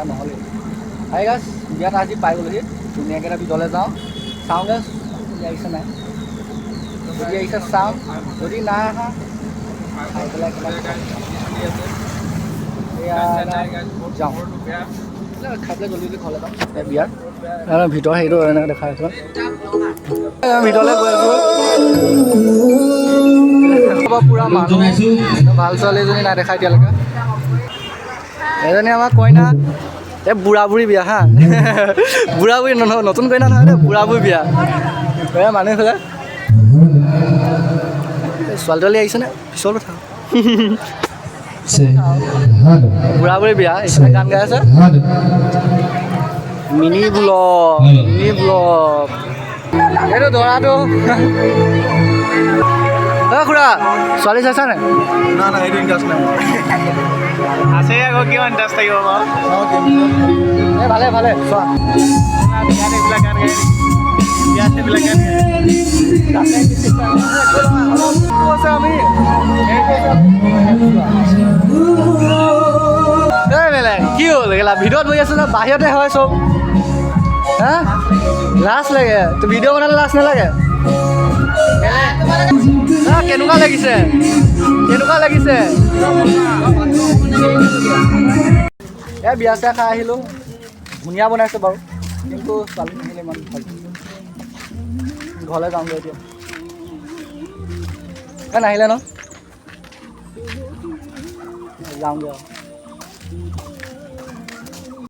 নহ'লে আহি গাছ বিয়াত আজি পাই গ'লোহি ধুনীয়াকৈ এটা ভিতৰলৈ যাওঁ চাওঁ গাছ আহিছে নাই যদি আহিছে চাওঁ যদি নাই আহা খাই পেলাই এয়া যাওঁ খাই পেলাই জলদি ঘৰলৈ যাওঁ বিয়াত ভিতৰ সেইটো এনেকৈ দেখাই আছোঁ ভিতৰলৈ গৈ আছোঁ পূৰা মানুহ ভাল ছোৱালী এজনী নাই দেখা এতিয়ালৈকে এজনী আমাৰ কইনা এই বুঢ়া বুঢ়ী বিয়া হা বুঢ়া বুঢ়ী নতুন কইনা নহয় দেই বুঢ়া বুঢ়ী বিয়া মানুহ এইফালে ছোৱালী তোৱালী আহিছেনে পিছৰ কথা বুঢ়া বুঢ়ী বিয়া এইফালে গান গাই আছে মিনি ব্লগ এইটো দৰাটো খুৰা ছোৱালী চাইছা নাই না এইটো ইণ্টাৰেষ্ট নাই আছে আকৌ কিয় ইণ্টাৰেষ্ট থাকিব বাৰু এই ভালে ভালে চোৱা বিয়াত এইবিলাক গান গাই বিয়াত সেইবিলাক গান আমি বেলেগ কি হ'ল কেলা ভিডিঅ'ত বহি আছো ন বাহিৰতে হয় চব হা লাজ লাগে তো ভিডিঅ' বনালে লাজ নালাগে কেনেকুৱা লাগিছে এই বিয়া চিয়া খাই আহিলোঁ ধুনীয়া বনাইছে বাৰু কিন্তু ছোৱালী নাহিলে ইমান ভাল ঘৰলৈ যাওঁগৈ এতিয়া নাহিলে ন যাওঁগৈ আৰু